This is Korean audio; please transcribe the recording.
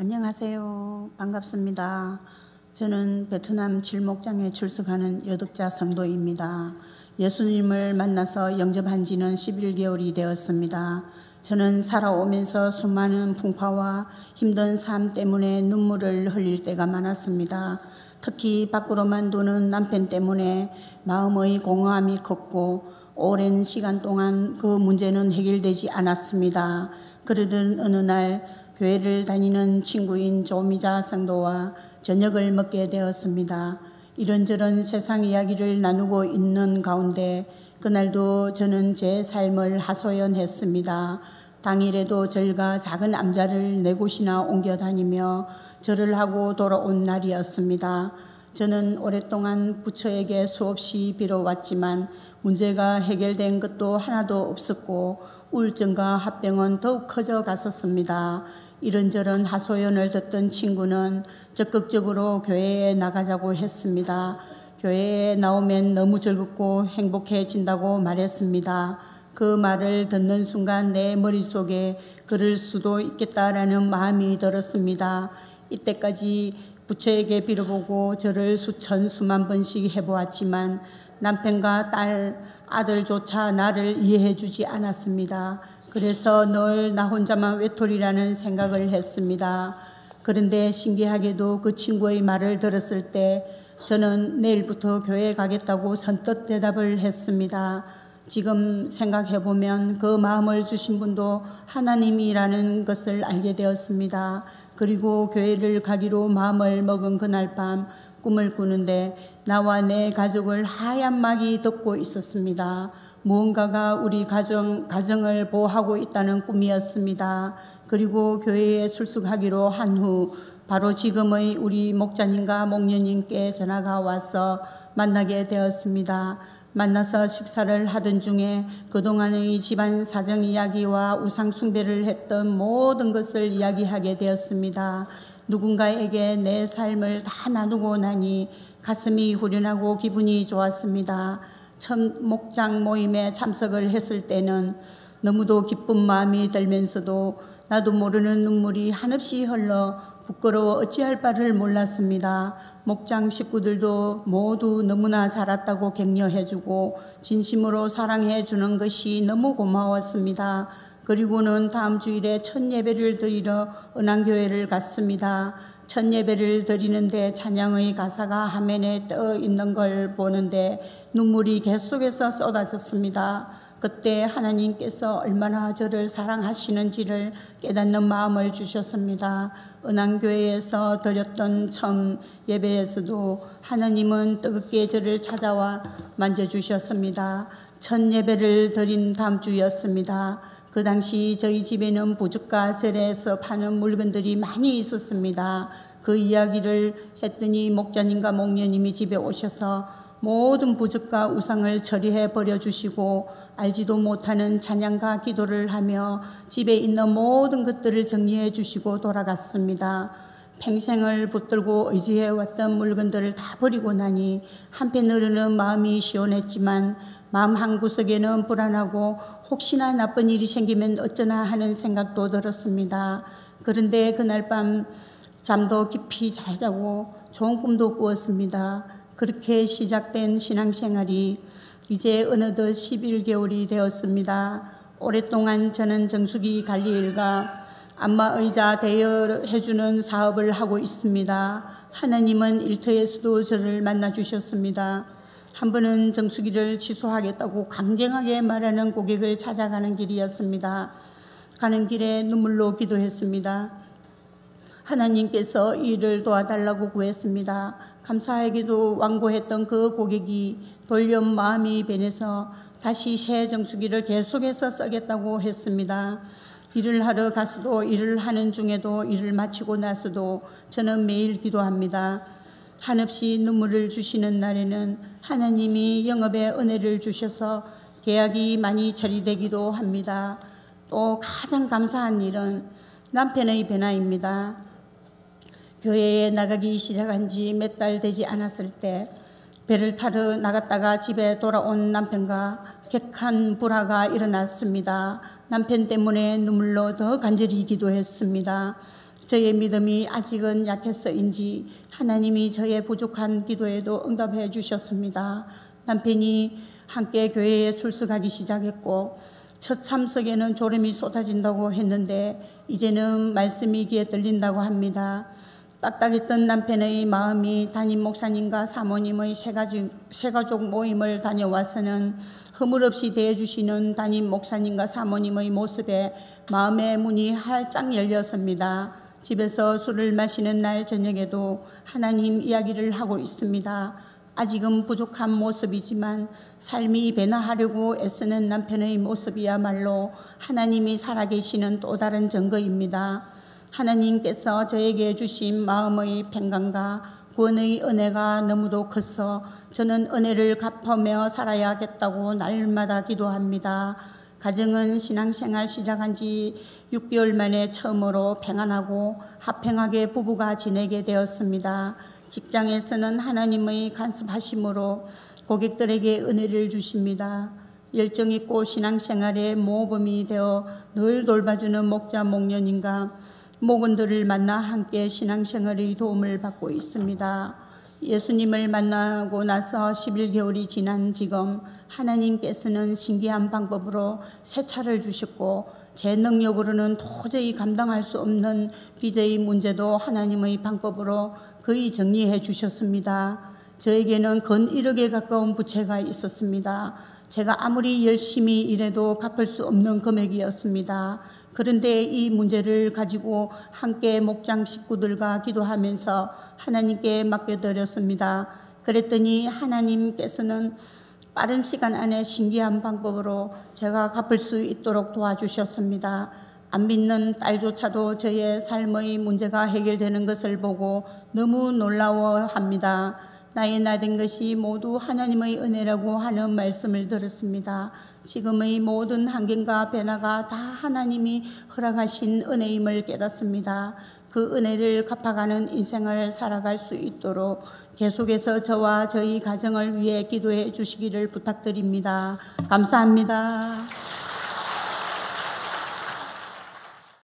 안녕하세요. 반갑습니다. 저는 베트남 칠목장에 출석하는 여덕자 성도입니다. 예수님을 만나서 영접한 지는 11개월이 되었습니다. 저는 살아오면서 수많은 풍파와 힘든 삶 때문에 눈물을 흘릴 때가 많았습니다. 특히 밖으로만 도는 남편 때문에 마음의 공허함이 컸고 오랜 시간 동안 그 문제는 해결되지 않았습니다. 그러던 어느 날 교회를 다니는 친구인 조미자 성도와 저녁을 먹게 되었습니다. 이런저런 세상 이야기를 나누고 있는 가운데 그날도 저는 제 삶을 하소연했습니다. 당일에도 저희가 작은 암자를 4곳이나 옮겨 다니며 절을 하고 돌아온 날이었습니다. 저는 오랫동안 부처에게 수없이 빌어왔지만 문제가 해결된 것도 하나도 없었고 우울증과 합병은 더욱 커져 갔었습니다. 이런저런 하소연을 듣던 친구는 적극적으로 교회에 나가자고 했습니다. 교회에 나오면 너무 즐겁고 행복해진다고 말했습니다. 그 말을 듣는 순간 내 머릿속에 그럴 수도 있겠다라는 마음이 들었습니다. 이때까지 부처에게 빌어보고 절을 수만 번씩 해보았지만 남편과 딸, 아들조차 나를 이해해 주지 않았습니다. 그래서 늘 나 혼자만 외톨이라는 생각을 했습니다. 그런데 신기하게도 그 친구의 말을 들었을 때 저는 내일부터 교회에 가겠다고 선뜻 대답을 했습니다. 지금 생각해보면 그 마음을 주신 분도 하나님이라는 것을 알게 되었습니다. 그리고 교회를 가기로 마음을 먹은 그날 밤 꿈을 꾸는데 나와 내 가족을 하얀 막이 덮고 있었습니다. 무언가가 우리 가정을 보호하고 있다는 꿈이었습니다. 그리고 교회에 출석하기로 한 후 바로 지금의 우리 목자님과 목녀님께 전화가 와서 만나게 되었습니다. 만나서 식사를 하던 중에 그동안의 집안 사정 이야기와 우상 숭배를 했던 모든 것을 이야기하게 되었습니다. 누군가에게 내 삶을 다 나누고 나니 가슴이 후련하고 기분이 좋았습니다. 처음 목장 모임에 참석을 했을 때는 너무도 기쁜 마음이 들면서도 나도 모르는 눈물이 한없이 흘러 부끄러워 어찌할 바를 몰랐습니다. 목장 식구들도 모두 너무나 살았다고 격려해주고 진심으로 사랑해주는 것이 너무 고마웠습니다. 그리고는 다음 주일에 첫 예배를 드리러 은왕교회를 갔습니다. 첫 예배를 드리는데 찬양의 가사가 화면에 떠 있는 걸 보는데 눈물이 계속해서 쏟아졌습니다. 그때 하나님께서 얼마나 저를 사랑하시는지를 깨닫는 마음을 주셨습니다. 은왕교회에서 드렸던 처음 예배에서도 하나님은 뜨겁게 저를 찾아와 만져주셨습니다. 첫 예배를 드린 다음 주였습니다. 그 당시 저희 집에는 부둣가 절에서 파는 물건들이 많이 있었습니다. 그 이야기를 했더니 목자님과 목녀님이 집에 오셔서 모든 부둣가 우상을 처리해 버려주시고 알지도 못하는 찬양과 기도를 하며 집에 있는 모든 것들을 정리해 주시고 돌아갔습니다. 평생을 붙들고 의지해왔던 물건들을 다 버리고 나니 한편으로는 마음이 시원했지만 마음 한구석에는 불안하고 혹시나 나쁜 일이 생기면 어쩌나 하는 생각도 들었습니다. 그런데 그날 밤 잠도 깊이 잘 자고 좋은 꿈도 꾸었습니다. 그렇게 시작된 신앙생활이 이제 어느덧 11개월이 되었습니다. 오랫동안 저는 정수기 관리일과 안마의자 대여해주는 사업을 하고 있습니다. 하나님은 일터에서도 저를 만나주셨습니다. 한 번은 정수기를 취소하겠다고 강경하게 말하는 고객을 찾아가는 길이었습니다. 가는 길에 눈물로 기도했습니다. 하나님께서 이 일을 도와달라고 구했습니다. 감사하게도 완고했던 그 고객이 돌려온 마음이 변해서 다시 새 정수기를 계속해서 쓰겠다고 했습니다. 일을 하러 가서도 일을 하는 중에도 일을 마치고 나서도 저는 매일 기도합니다. 한없이 눈물을 주시는 날에는 하나님이 영업의 은혜를 주셔서 계약이 많이 처리되기도 합니다. 또 가장 감사한 일은 남편의 변화입니다. 교회에 나가기 시작한 지 몇 달 되지 않았을 때 배를 타러 나갔다가 집에 돌아온 남편과 격한 불화가 일어났습니다. 남편 때문에 눈물로 더 간절히 기도했습니다. 저의 믿음이 아직은 약해서인지 하나님이 저의 부족한 기도에도 응답해 주셨습니다. 남편이 함께 교회에 출석하기 시작했고 첫 참석에는 졸음이 쏟아진다고 했는데 이제는 말씀이 귀에 들린다고 합니다. 딱딱했던 남편의 마음이 담임 목사님과 사모님의 새가족 모임을 다녀와서는 허물없이 대해주시는 담임 목사님과 사모님의 모습에 마음의 문이 활짝 열렸습니다. 집에서 술을 마시는 날 저녁에도 하나님 이야기를 하고 있습니다. 아직은 부족한 모습이지만 삶이 변화하려고 애쓰는 남편의 모습이야말로 하나님이 살아계시는 또 다른 증거입니다. 하나님께서 저에게 주신 마음의 평강과 구원의 은혜가 너무도 커서 저는 은혜를 갚으며 살아야겠다고 날마다 기도합니다. 가정은 신앙생활 시작한 지 6개월 만에 처음으로 평안하고 화평하게 부부가 지내게 되었습니다. 직장에서는 하나님의 간섭하심으로 고객들에게 은혜를 주십니다. 열정있고 신앙생활에 모범이 되어 늘 돌봐주는 목자 목녀님과 목원들을 만나 함께 신앙생활의 도움을 받고 있습니다. 예수님을 만나고 나서 11개월이 지난 지금 하나님께서는 신기한 방법으로 새 차를 주셨고 제 능력으로는 도저히 감당할 수 없는 빚의 문제도 하나님의 방법으로 거의 정리해 주셨습니다. 저에게는 건 1억에 가까운 부채가 있었습니다. 제가 아무리 열심히 일해도 갚을 수 없는 금액이었습니다. 그런데 이 문제를 가지고 함께 목장 식구들과 기도하면서 하나님께 맡겨드렸습니다. 그랬더니 하나님께서는 빠른 시간 안에 신기한 방법으로 제가 갚을 수 있도록 도와주셨습니다. 안 믿는 딸조차도 저의 삶의 문제가 해결되는 것을 보고 너무 놀라워합니다. 나의 나된 것이 모두 하나님의 은혜라고 하는 말씀을 들었습니다. 지금의 모든 환경과 변화가 다 하나님이 허락하신 은혜임을 깨닫습니다. 그 은혜를 갚아가는 인생을 살아갈 수 있도록 계속해서 저와 저희 가정을 위해 기도해 주시기를 부탁드립니다. 감사합니다.